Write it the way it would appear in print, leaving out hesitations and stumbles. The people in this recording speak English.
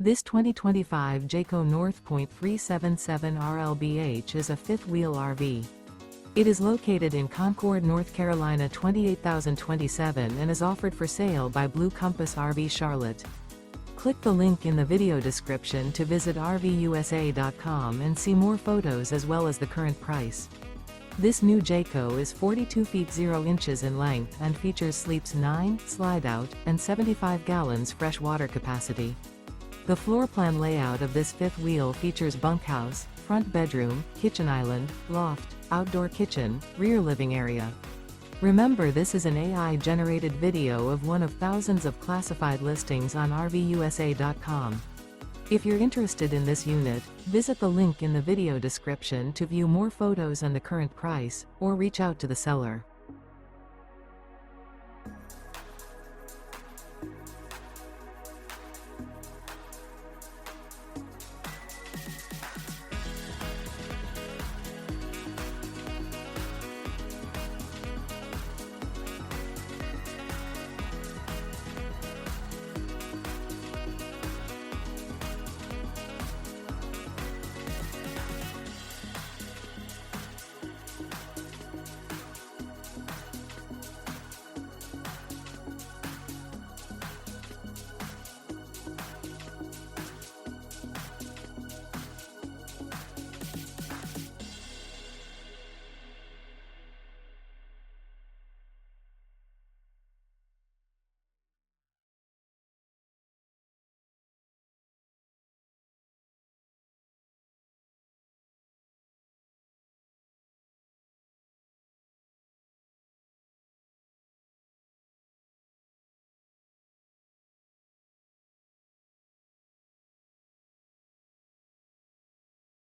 This 2025 Jayco North Point 377 RLBH is a fifth-wheel RV. It is located in Concord, North Carolina 28027 and is offered for sale by Blue Compass RV Charlotte. Click the link in the video description to visit RVUSA.com and see more photos as well as the current price. This new Jayco is 42 feet 0 inches in length and features sleeps 9, slide-out, and 75 gallons fresh water capacity. The floor plan layout of this fifth wheel features bunkhouse, front bedroom, kitchen island, loft, outdoor kitchen, rear living area. Remember, this is an AI-generated video of one of thousands of classified listings on RVUSA.com. If you're interested in this unit, visit the link in the video description to view more photos and the current price, or reach out to the seller.